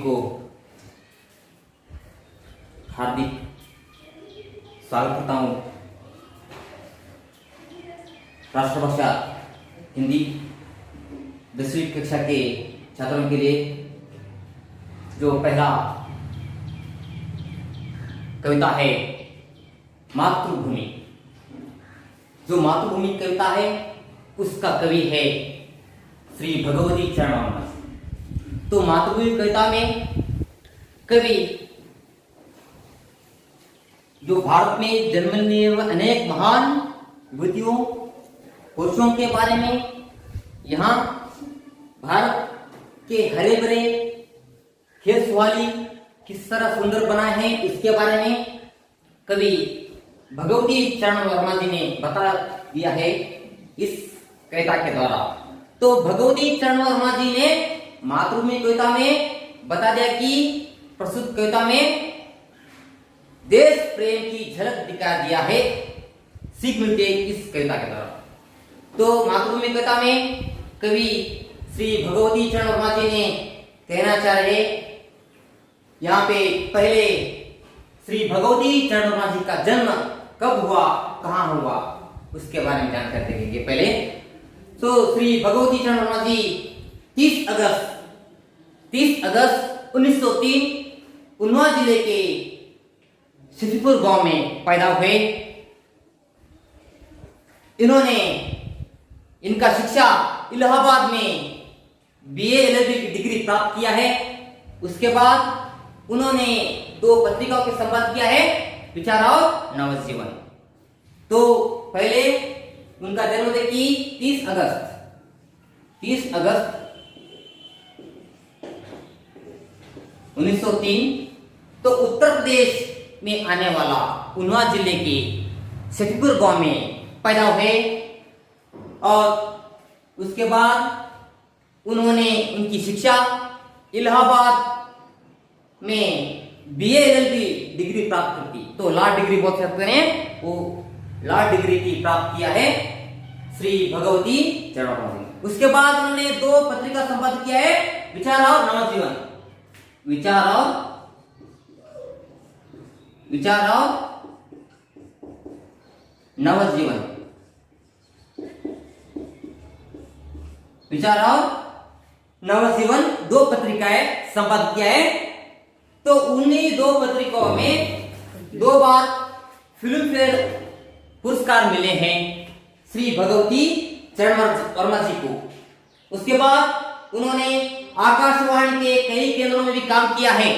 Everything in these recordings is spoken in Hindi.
को हार्दिक स्वागत करता हूँ। राष्ट्रभाषा हिंदी 10वीं कक्षा के छात्रों के लिए जो पहला कविता है मातृभूमि, जो मातृभूमि कविता है उसका कवि है श्री भगवती चरण वर्मा। तो मातृभूमि कविता में कवि जो भारत में जन्म लिए हुए अनेक महान विभूतियों पुरुषों के बारे में, यहाँ भारत के हरे भरे खेत सुहाली किस तरह सुंदर बनाए हैं इसके बारे में कवि भगवती चरण वर्मा जी ने बता दिया है इस कविता के द्वारा। तो भगवती चरण वर्मा जी ने मातृभूमि कविता में बता दिया कि प्रस्तुत कविता में देश प्रेम की झलक दिखा दिया है, सीख मिलती है इस कविता के द्वारा। तो मातृभूमि कविता में कवि श्री भगवती चरण वर्मा जी ने कहना चाह रहे, यहाँ पे पहले श्री भगवती चरण वर्मा जी का जन्म कब हुआ, कहाँ हुआ, उसके बारे में जानकारी देंगे पहले। तो श्री भगवती चरण वर्मा जी 30 अगस्त 1903 उन्नाव जिले के सिद्धिपुर गांव में पैदा हुए। इन्होंने इनका शिक्षा इलाहाबाद में बीए एलएलबी की डिग्री प्राप्त किया है। उसके बाद उन्होंने 2 पत्रिकाओं के संपादन किया है, विचार और नवजीवन। तो पहले उनका जन्म देखिए 30 अगस्त 1903। तो उत्तर प्रदेश में आने वाला उन्नाव जिले के सिद्धिपुर गांव में पैदा हुए और उसके बाद उन्होंने उनकी शिक्षा इलाहाबाद में बीए एलएलबी डिग्री प्राप्त की। तो लॉ डिग्री बोल सकते हैं, वो लॉ डिग्री की प्राप्त किया है श्री भगवती चरण वर्मा जी। उसके बाद उन्होंने 2 पत्रिका संपादित किया है, विचार और नवजीवन। विचार और नवजीवन, विचार और नवजीवन 2 पत्रिकाएं संपादित किया है। तो उन्हीं 2 पत्रिकाओं में 2 बार फिल्म फेयर पुरस्कार मिले हैं श्री भगवती चरण वर्मा जी को। उसके बाद उन्होंने आकाशवाणी के कई केंद्रों में भी काम किया है,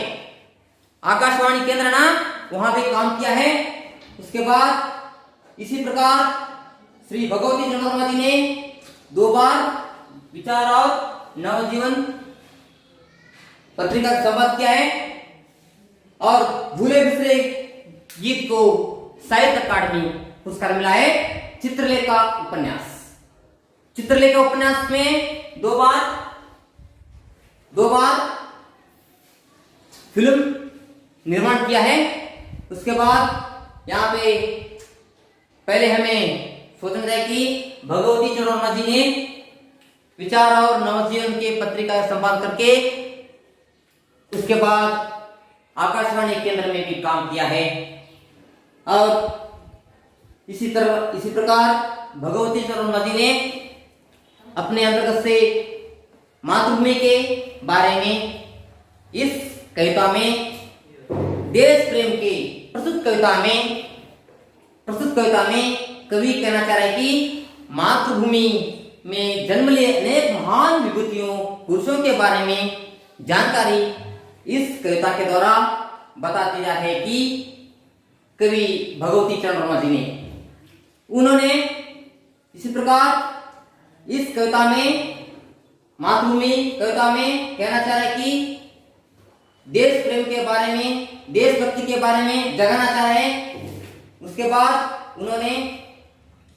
आकाशवाणी केंद्र ना वहां भी काम किया है। उसके बाद इसी प्रकार श्री भगवती चरण वर्मा जी ने 2 बार विचार और नवजीवन पत्रिका का संपादन किया है और भूले बिसरे गीत को साहित्य अकादमी पुरस्कार मिला है। चित्रलेखा उपन्यास में 2 बार फिल्म निर्माण किया है। उसके बाद यहाँ पे पहले हमें सोचना है कि भगवती चरण वर्मा जी ने विचार और नवजीवन के पत्रिका संपादन करके उसके बाद आकाशवाणी केंद्र में भी काम किया है। और इसी प्रकार भगवती चरण वर्मा जी ने अपने अंतर्गत से मातृभूमि के बारे में इस कविता में देश प्रेम के प्रस्तुत कविता में कवि कहना चाह रहा है कि मातृभूमि में जन्म लिए अनेक महान विभूतियों पुरुषों के बारे में जानकारी इस कविता के द्वारा बताती जा है कि कवि भगवती चरण वर्मा जी ने उन्होंने इसी प्रकार इस कविता में मातृभूमि कविता में कहना चाह रहा है कि देश प्रेम के बारे में, देशभक्ति के बारे में जगाना चाह रहे हैं। उसके बाद उन्होंने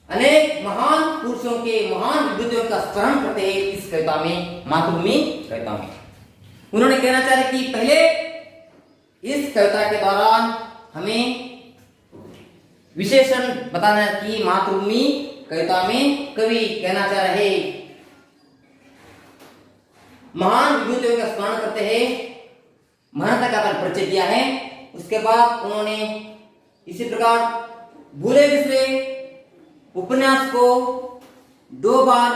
अनेक महान पुरुषों के महान विभूतियों का स्मरण करते हैं इस कविता में, मातृभूमि कविता में। उन्होंने कहना चाह रहे कि पहले इस कविता के दौरान हमें विशेषण बताना कि मातृभूमि कविता में कवि कहना चाह रहे महान विभूतियों का स्मरण करते हैं महानता का परिचय दिया है। उसके बाद उन्होंने इसी प्रकार भूले बिसरे उपन्यास को 2 बार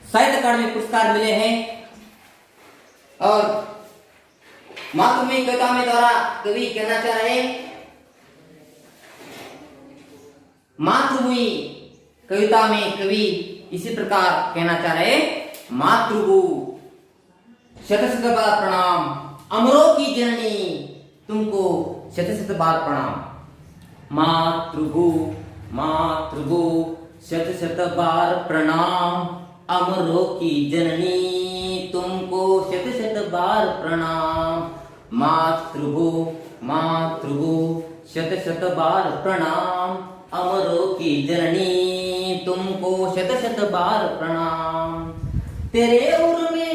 साहित्य अकादमी पुरस्कार मिले हैं। और मातृभूमि कविता में द्वारा कवि कहना चाह रहे, मातृभूमि कविता में कवि इसी प्रकार कहना चाह रहे, मातृभू शत शत बार प्रणाम, अमरों की जननी तुमको शत शत बार प्रणाम। मातृभू मातृभू शत शत बार प्रणाम, अमरों की जननी तुमको शत शत बार प्रणाम। मातृभू मातृभू शत शत बार प्रणाम, अमरों की जननी तुमको शत शत बार प्रणाम। तेरे उर में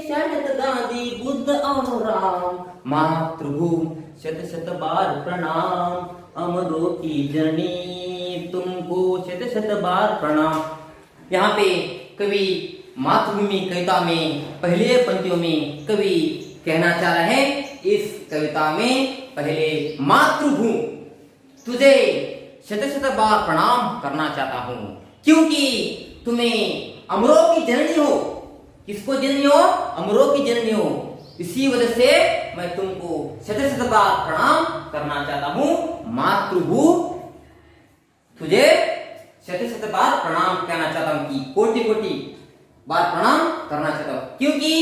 शायद गांधी बुद्ध और राम, मातृभू शत शत बार प्रणाम, अमरों की जननी तुमको शत शत बार प्रणाम। यहाँ पे कवि मातृभूमि कविता में पहले पंक्तियों में कवि कहना चाह रहे हैं, इस कविता में पहले मातृभू तुझे शत शत बार प्रणाम करना चाहता हूं, क्योंकि तुम्हें अमरों की जननी हो। किसको जननी हो? अमरों की जननी हो। इसी वजह से मैं तुमको शत शत बार प्रणाम करना चाहता हूं। मातृभू तुझे शत शत बार प्रणाम कहना चाहता हूं, कि कोटि कोटि बार प्रणाम करना चाहता हूं, क्योंकि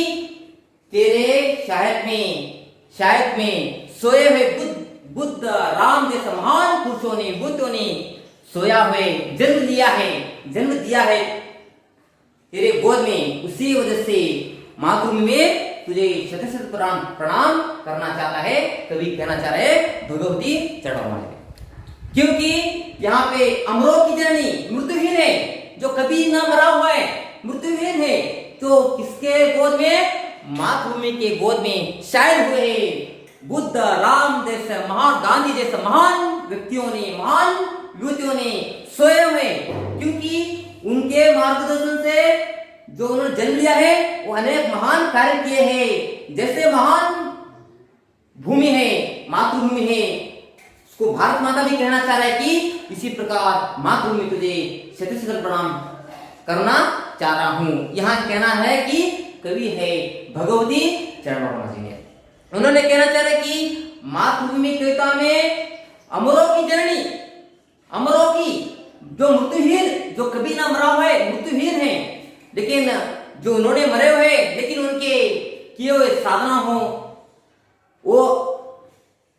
तेरे शायद में सोए हुए बुद्ध राम जैसे महान पुरुषों ने, बुद्धों ने सोया हुए जन्म दिया है तेरे गोद में। उसी वजह से मातृभूमि में तुझे शत शत प्रणाम करना चाहता है, कवि कहना चाह रहे भगवती चरणों में। क्योंकि यहाँ पे अमरों की जननी मृत्युहीन है, जो कभी न मरा हुआ है, मृत्युहीन है, तो किसके गोद में? मातृभूमि के गोद में शायद हुए बुद्ध राम जैसे महान, गांधी जैसे महान व्यक्तियों ने, महान युवतियों ने सोए हुए, क्योंकि उनके मार्गदर्शन से जो उन्होंने जन्म लिया है वो अनेक महान कार्य किए हैं। जैसे महान भूमि है, मातृभूमि है, उसको भारत माता भी कहना चाह रहा है कि इसी प्रकार मातृभूमि तुझे शत शत प्रणाम करना चाह रहा हूं। यहाँ कहना है कि कवि है भगवती चरणों में। उन्होंने कहना चाह रहे कि मातृभूमि कविता में अमरों की जननी, अमरों की जो मृत्युहीन, जो कभी ना मरा हुआ है, मृत्युहीन है, लेकिन जो उन्होंने मरे हुए लेकिन उनके किए हुए साधना हो वो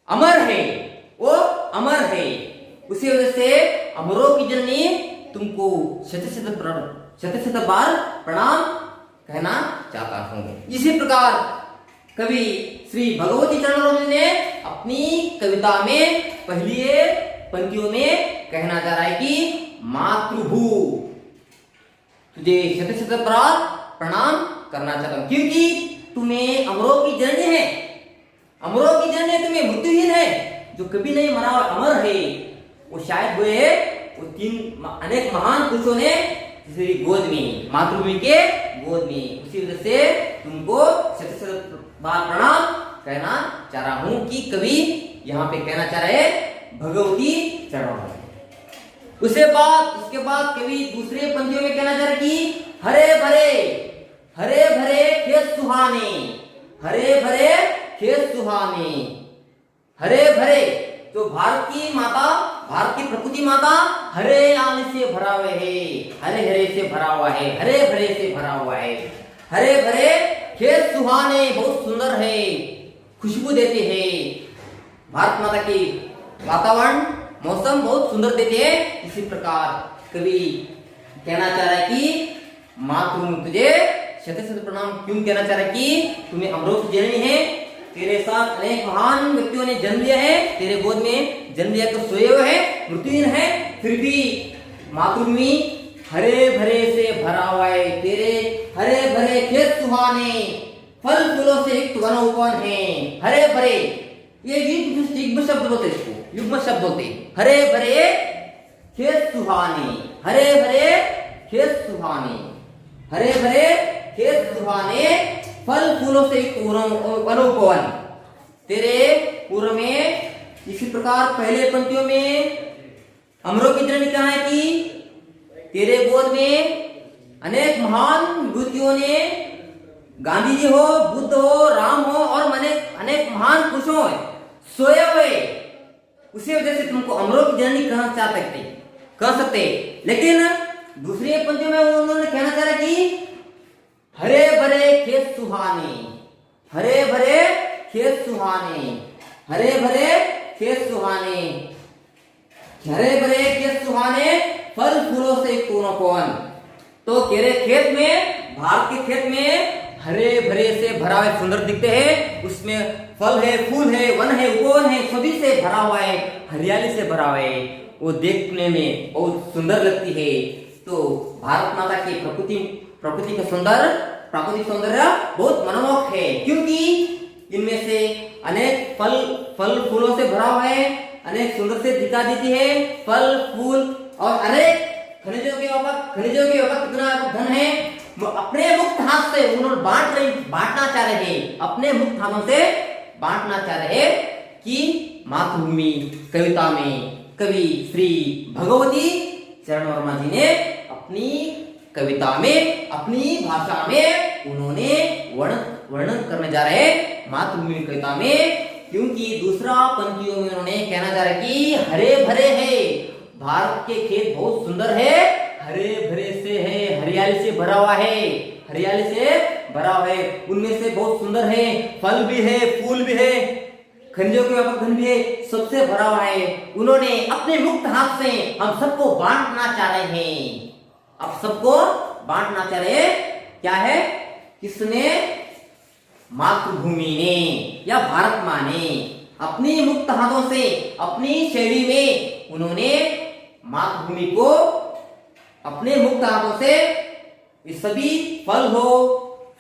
अमर है, वो अमर है। उसी वजह से अमरों की जननी तुमको शत शत बार प्रणाम कहना चाहता हूं। इसी प्रकार कवि श्री भगवती चरण ने अपनी कविता में पहली पंक्तियों में कहना चाह रहा है कि मातृभू तुझे शत शत बार प्रणाम करना चाहता हूं, क्योंकि तुम्हें अमरों की जननी है, अमरों की जननी तुम्हें मृत्युहीन है, जो कभी नहीं मरा अमर है। वो शायद हुए वो 3 अनेक महान पुरुषों ने गोद में, मातृभूमि के गोद में। उसी वजह से तुमको शत शत बार प्रणाम कहना चाह रहा हूं, कि कवि यहाँ पे कहना चाह रहे भगवती चरणों में। उसके बाद कवि दूसरे पंक्तियों में कहना चाह रहे कि हरे भरे खेत सुहाने, हरे भरे खेत सुहाने, हरे भरे, तो भारत की माता, भारत की प्रकृति माता हरियाली से भरा हुआ है, हरे हरे से भरा हुआ है, हरे भरे से भरा हुआ है। हरे भरे खेत सुहाने, बहुत सुंदर है, खुशबू देते हैं। भारत माता की वातावरण, मौसम बहुत सुंदर देते हैं। इसी प्रकार कवि कहना चाह रहा है कि मातृभूमि तुझे शत शत प्रणाम क्यों कहना चाह रहा है कि तुम्हें अमरों की जननी है, तेरे साथ अनेक महान व्यक्तियों ने जन्म लिया है, तेरे गोद में जन्म लिया कर सोए हुए हैं, मृत्युहीन है, फिर भी मातृभूमि हरे भरे से भरा हुआ है। तेरे हरे भरे खेत सुहाने, फल फूलों से युक्त वन उपवन है, हरे भरे, ये युग्म शब्द बोलते, इसको युग्म शब्द बोलते, हरे भरे खेत सुहाने, हरे भरे खेत सुहाने, हरे भरे खेत सुहाने, फल फूलों से युक्त वनोपवन। तेरे पूर्व में इसी प्रकार पहले पंक्तियों में अमरों की जननी कहा है कि तेरे गोद में अनेक महान विभूतियों ने, गांधी जी हो, बुद्ध हो, राम हो और अनेक महान पुरुषों सोए हुए, उसी वजह से तुमको अमरों की जननी कह सकते। लेकिन दूसरी पंक्तियों में उन्होंने कहना चाह रहा कि हरे भरे खेत सुहाने, हरे भरे खेत सुहाने, हरे भरे खेत सुहाने, हरे भरे खेत सुहाने, फल फूलों से पूर्ण। तो तेरे खेत में, भारत के खेत में हरे भरे से भरा हुआ सुंदर दिखते हैं, उसमें फल है, फूल है, वन है, उपवन है, सभी से भरा हुआ है, हरियाली से भरा हुआ है, वो देखने में बहुत सुंदर लगती है। तो भारत माता की प्रकृति का प्राकृतिक सौंदर्य बहुत मनमोहक है, क्योंकि इनमें से अनेक फल फूलों से भरा हुआ है, अनेक सुंदर से दिखा देती है, फल फूल और अनेक खनिजों के वक्त कितना धन है, वो अपने मुक्त हाथ से उन्होंने बांटना चाह रहे हैं, अपने मुक्त हाथों से बांटना चाह रहे कि मातृभूमि कविता में कवि श्री भगवती चरण वर्मा जी ने अपनी कविता में, अपनी भाषा में उन्होंने वर्णन करने जा रहे मातृभूमि कविता में, क्योंकि दूसरा पंक्तियों में उन्होंने कहना जा रहा है कि हरे भरे है, भारत के खेत बहुत सुंदर है, हरे भरे से है, हरियाली से भरा हुआ है, हरियाली से भरा हुआ है, उनमें से बहुत सुंदर है, फल भी है, फूल भी है, खनिजों के व्यापक धन भी है, सबसे भरा हुआ है। उन्होंने अपने मुक्त हाथ से हम सबको बांटना चाह रहे हैं, अब सबको बांटना चाह रहे क्या है, किसने, मातृभूमि ने या भारत माँ ने अपनी मुक्त हाथों से, अपनी शैली में उन्होंने मातृभूमि को अपने मुक्त हाथों से इस सभी फल हो,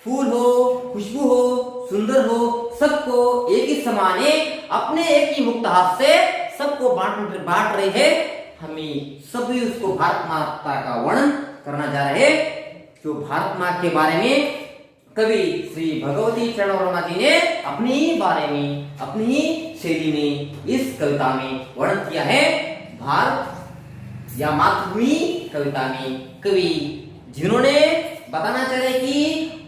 फूल हो, खुशबू हो, सुंदर हो, सबको एक ही समाने अपने एक ही मुक्त हाथ से सबको बांट रहे हैं। हमें सभी उसको भारत माता का वर्णन करना जा रहे हैं, जो भारत माँ के बारे में कवि श्री भगवती चरण वर्मा जी ने अपनी बारे में, अपनी शैली में इस कविता में वर्णन किया है। भारत या मातृभूमि कविता में कवि जिन्होंने बताना चाह रहे कि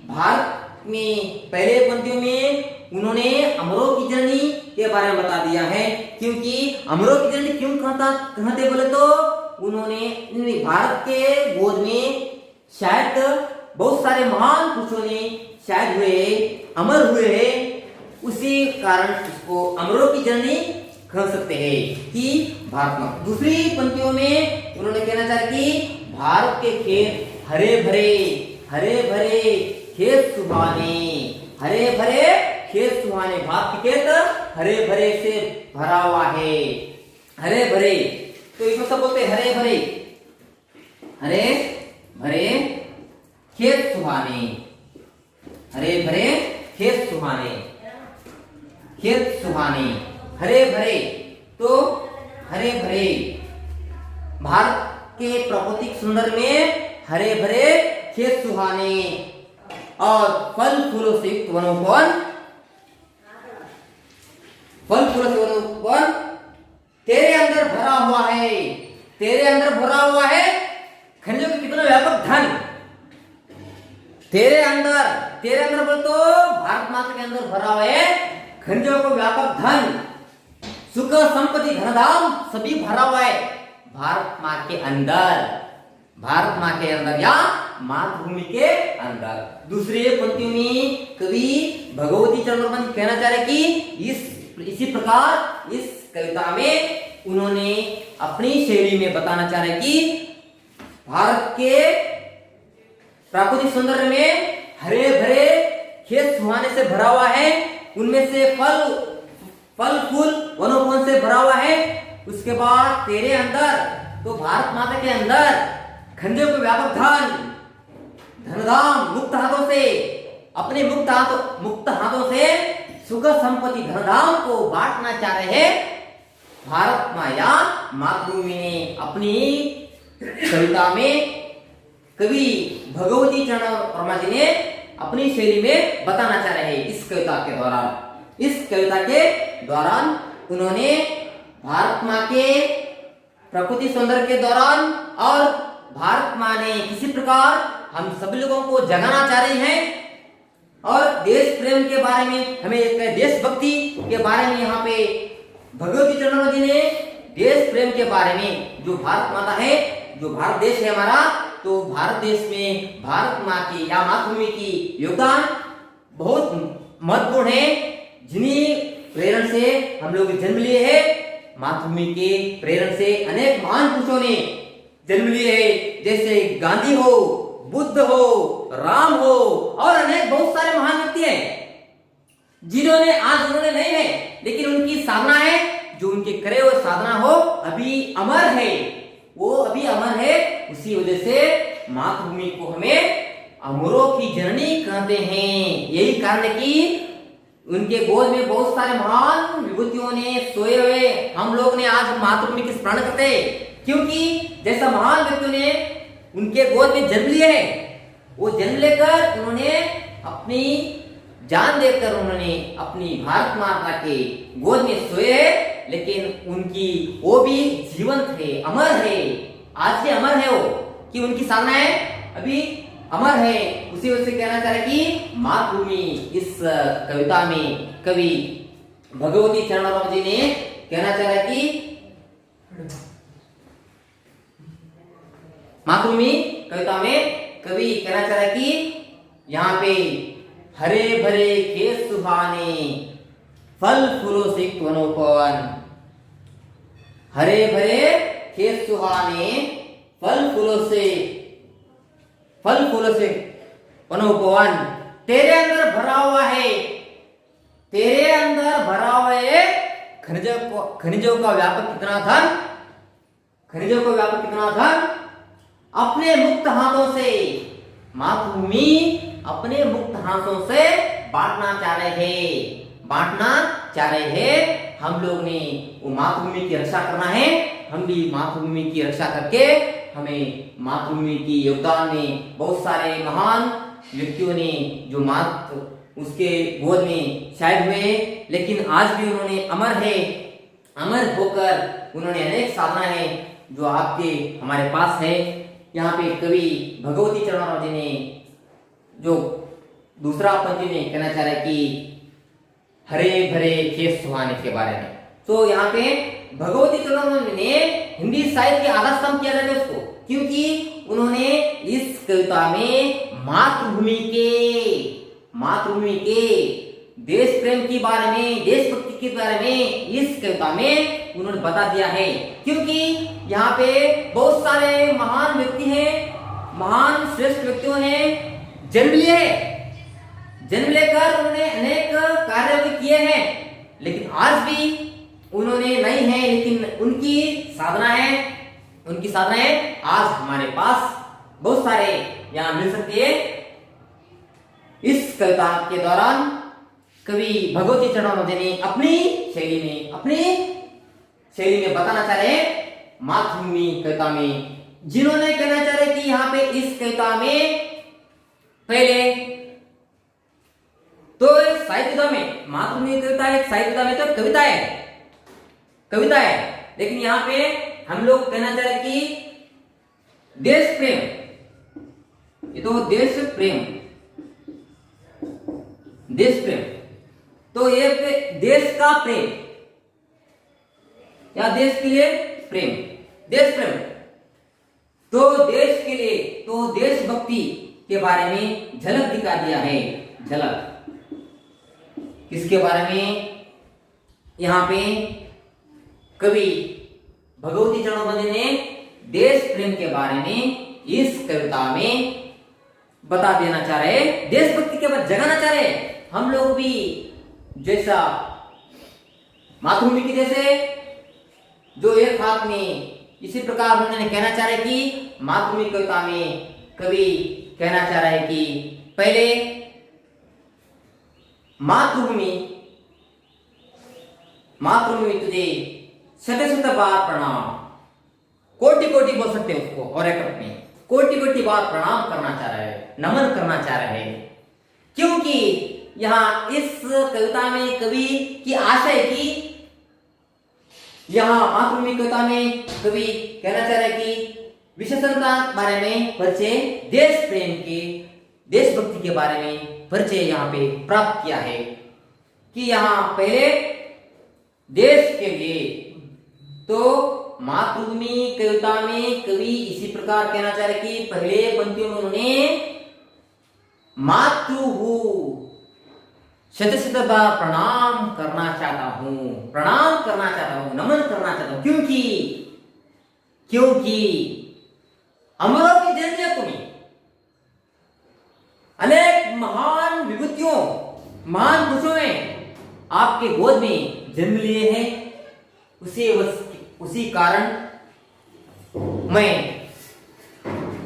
भारत में पहले पंक्तियों में उन्होंने अमरों की जननी के बारे में बता दिया है, क्योंकि अमरों की जननी क्यों कहते बोले तो उन्होंने भारत के गोद में शायद बहुत सारे महान पुरुषों ने शायद हुए, अमर हुए हैं, उसी कारण इसको अमरों की जननी कह सकते हैं कि भारत माँ। दूसरी पंक्तियों में उन्होंने कहना चाहा कि भारत के खेत हरे भरे खेत सुहाने, हरे भरे खेत सुहाने, भारत के खेत हरे भरे से भरा हुआ है, हरे भरे, तो इसमें सब बोलते हरे भरे खेत सुहाने, हरे भरे खेत सुहाने, खेत सुहाने, हरे भरे, तो हरे भरे भारत के प्राकृतिक सुंदर में हरे भरे खेत सुहाने और फल फूलों से युक्त वनोपवन, फल फूलों से वनोपवन तेरे अंदर भरा हुआ है, तेरे अंदर भरा हुआ है खनिजों के कितना व्यापक धन, तेरे अंदर बोल तो भारत माता के अंदर भरा हुआ है खनिजों को व्यापक धन, सुख संपत्ति धनधाम सभी भरा हुआ है भारत माँ के अंदर, भारत माँ के अंदर या मातृभूमि के अंदर। दूसरे पंक्ति में कवि भगवती चरण वर्मा जी कहना चाह रहे कि इसी प्रकार इस कविता में उन्होंने अपनी शैली में बताना चाह रहे कि भारत के प्राकृतिक सौंदर्य में हरे भरे खेत सुहाने से भरा हुआ है, उनमें से फल फूल वनोपवन से भरा हुआ है। उसके बाद तेरे अंदर, तो भारत माता के अंदर खनिजों को व्यापक धनधाम मुक्त हाथों से, अपने मुक्त हाथों से सुख संपत्ति धनधाम को बांटना चाह रहे हैं भारत माँ या मातृभूमि ने अपनी कविता में कवि भगवती चरण वर्मा जी ने अपनी शैली में बताना चाह रहे हैं इस कविता के दौरान। इस कविता के दौरान उन्होंने भारत माँ के प्रकृति सौंदर्य के दौरान और भारत माँ ने किसी प्रकार हम सभी लोगों को जगाना चाह रही हैं और देश प्रेम के बारे में, हमें देशभक्ति के बारे में यहाँ पे भगवती चरण जी ने देश प्रेम के बारे में, जो भारत माता है, जो भारत देश है हमारा, तो भारत देश में भारत माँ की या मातृभूमि की योगदान बहुत महत्वपूर्ण है, जिन्हीं प्रेरण से हम लोग जन्म लिए हैं। मातृभूमि के प्रेरण से अनेक महान पुरुषों ने जन्म लिए हैं, जैसे गांधी हो, बुद्ध हो, राम हो और अनेक बहुत सारे महान व्यक्ति हैं, जिन्होंने आज उन्होंने नहीं है, लेकिन उनकी साधना है, जो उनके करे हुए साधना हो अभी अमर है, वो अभी अमर है। उसी वजह से मातृभूमि को हमें अमरों की जननी कहते हैं। यही कारण है कि उनके गोद में बहुत सारे महान विभूतियों ने सोए हुए हम लोग ने आज मातृभूमि की स्मरण करते, क्योंकि जैसा महान व्यक्तियों ने उनके गोद में जन्म लिए है, वो जन्म लेकर उन्होंने अपनी जान देकर उन्होंने अपनी भारत माता के गोद में सोए है, लेकिन उनकी वो भी जीवंत है, अमर है, आज भी अमर है वो, कि उनकी साधना है अभी अमर है। उसी वजह से कहना चाह रहे कि मातृभूमि, इस कविता में कवि भगवती चरण जी ने कहना चाह रहे कि मातृभूमि कविता में कवि कहना चाह रहे कि यहाँ पे हरे भरे खेत सुहाने, फल फूलों से वनोपवन, हरे भरे खेत सुहाने, फल फूलों से वनोपवन, तेरे अंदर भरा हुआ है, तेरे अंदर भरा हुआ है खनिजों का व्यापक कितना धन, खनिजों का व्यापक कितना धन, अपने मुक्त हाथों से मातृभूमि अपने मुक्त हाथों से बांटना चाह रहे हैं, बांटना चाह रहे हैं। हम लोग ने वो मातृभूमि की रक्षा करना है, हम भी मातृभूमि की रक्षा करके हमें मातृभूमि की योगदान में बहुत सारे महान व्यक्तियों ने जो उसके गोद में शायद हुए, लेकिन आज भी उन्होंने अमर है, अमर होकर उन्होंने अनेक साधना है जो आपके हमारे पास है। यहाँ पे कवि भगवती चरण जी ने जो दूसरा पंक्ति में कहना चाह रहे कि हरे भरे खेत सुहाने के बारे में, तो यहाँ पे भगवती चरण ने हिंदी साहित्य के आधार स्तंभ किया जाता है उसको, क्योंकि उन्होंने इस कविता में मातृभूमि के देश प्रेम के बारे में, देशभक्ति के बारे में इस कविता में उन्होंने बता दिया है। क्योंकि यहाँ पे बहुत सारे महान व्यक्ति हैं, महान श्रेष्ठ व्यक्तियों ने जन्म लिए, जन्म लेकर उन्होंने अनेक कार्य किए हैं, लेकिन आज भी उन्होंने नहीं है, लेकिन उनकी साधना है, उनकी साधना है आज हमारे पास बहुत सारे यहाँ मिल सकती है। इस कविता के दौरान कवि भगवती चरण ने अपनी शैली में बताना चाह रहे मातृभूमि कविता में, जिन्होंने कहना चाह रहे कि यहाँ पे इस कविता में पहले तो साहित्य में मातृभूमि कविता एक साहित्य में तो कविता है, लेकिन यहाँ पे हम लोग कहना चाह रहे कि देश प्रेम, ये तो देश प्रेम, तो ये देश का प्रेम या देश के लिए प्रेम, देश प्रेम, तो देश के लिए, तो देशभक्ति के बारे में झलक दिखा दिया है। झलक किसके बारे में? यहाँ पे कवि भगवती चरण ने देश प्रेम के बारे में इस कविता में बता देना चाह रहे, देशभक्ति के बाद जगाना चाह रहे। हम लोग भी जैसा मातृभूमि की जैसे जो एक हाथ में, इसी प्रकार उन्होंने कहना चाह रहे कि मातृभूमि कविता में कवि कहना चाह रहे कि पहले मातृभूमि तुझे शत बार प्रणाम, कोटि बोल सकते हैं उसको, और एक में कोटि बार प्रणाम करना चाह रहे हैं, नमन करना चाह रहे हैं। क्योंकि यहाँ इस कविता में कवि की आशय की, यहाँ मातृभूमि कविता में कवि कहना चाह रहे कि विशेषणता बारे में परिचय, देश प्रेम के, देशभक्ति के बारे में परिचय यहाँ पे प्राप्त किया है कि यहाँ पहले देश के लिए। तो मातृभूमि कविता में कवि इसी प्रकार कहना चाह रहे कि पहले पंक्तियों में उन्होंने मातृभू शत शत बार प्रणाम करना चाहता हूं, प्रणाम करना चाहता हूं, नमन करना चाहता हूं, क्योंकि अमरों की जननी तुम्हें अनेक महान विभूतियों, महान पुरुषों ने आपके गोद में जन्म लिए हैं। उसी कारण मैं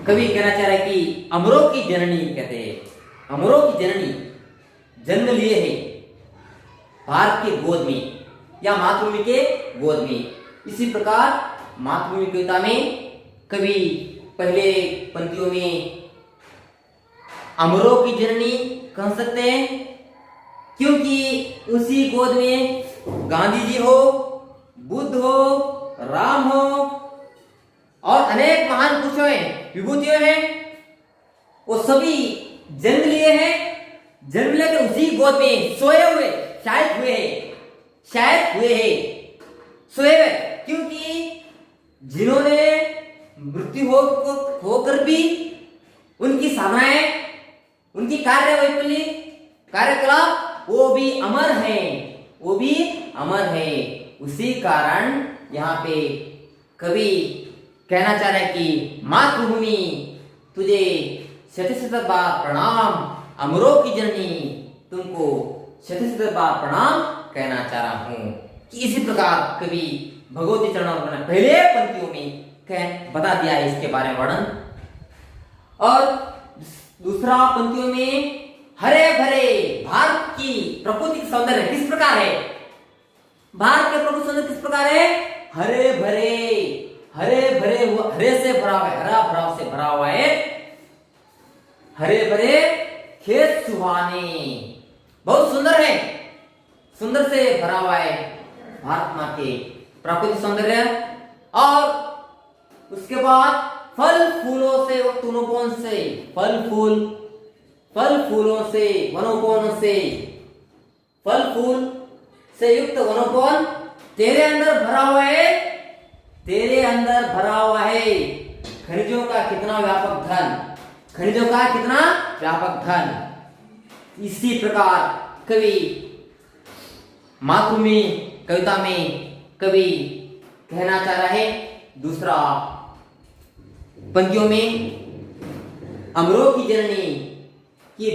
कवि कहना चाह रहा है कि अमरों की जननी, कहते हैं अमरों की जननी जन्म लिए हैं भारत के गोद में या मातृभूमि के गोद में। इसी प्रकार मातृभूमि कविता में कवि पहले पंक्तियों में अमरों की जननी कह सकते हैं, क्योंकि उसी गोद में गांधी जी हो, बुद्ध हो, राम हो और अनेक महान पुरुषों हैं, विभूतियों हैं, वो सभी जन्म लिए हैं। जन्म लेकर उसी गोद में सोए हुए शायद हुए हैं, सोए हुए, क्योंकि जिन्होंने मृत्यु होकर भी उनकी साधनाएं, उनकी कार्य कार्यकलाप वो भी अमर है, उसी कारण यहाँ पे कवि कहना चाह रहे कि मातृभूमि तुझे शत शत बार प्रणाम, अमरों की जननी तुमको शत शत बार प्रणाम कहना चाह रहा हूं। कि इसी प्रकार कवि भगवती चरणों ने पहले पंक्तियों में बता दिया है इसके बारे में वर्णन। और दूसरा पंक्तियों में हरे भरे भारत की प्राकृतिक सौंदर्य किस प्रकार है, भारत के प्राकृतिक सौंदर्य किस प्रकार है, हरे भरे, हरे से भरा हुआ है, हरा भरा से भरा हुआ है, हरे भरे खेत सुहाने, बहुत सुंदर है, सुंदर से भरा हुआ है भारत मां के प्राकृतिक सौंदर्य। और उसके बाद फल फूलों से वनोपवन से, फल फूलों से वनोपवन से, फल फूल से युक्त वनोपवन तेरे अंदर भरा हुआ है, तेरे अंदर भरा हुआ है। खनिजों का कितना व्यापक धन, खनिजों का कितना व्यापक धन। इसी प्रकार कवि मातृभूमि कविता में कवि कहना चाह रहा है। दूसरा पंक्तियों में अमरों की जननी की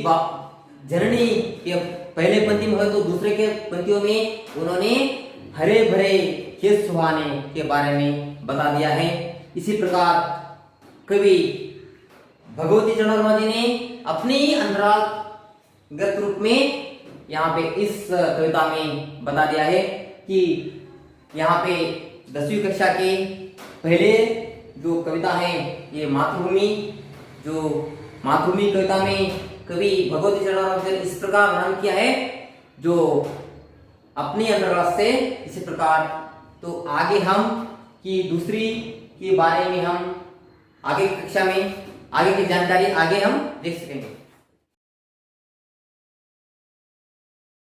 जननी के पहले पंक्ति में हो, तो दूसरे के पंक्तियों में उन्होंने हरे भरे खेत सुहाने के बारे में बता दिया है। इसी प्रकार कवि भगवती चरण जी ने अपनी अंतरागत रूप में यहाँ पे इस कविता में बता दिया है कि यहाँ पे 10वीं कक्षा के पहले जो कविता है ये मातृभूमि, जो मातृभूमि कविता में कवि भगवती चरण ने इस प्रकार वर्णन किया है जो अपनी अंतर्गत से। इसी प्रकार तो आगे हम की दूसरी के बारे में हम आगे कक्षा में आगे की जानकारी आगे हम देख सकेंगे।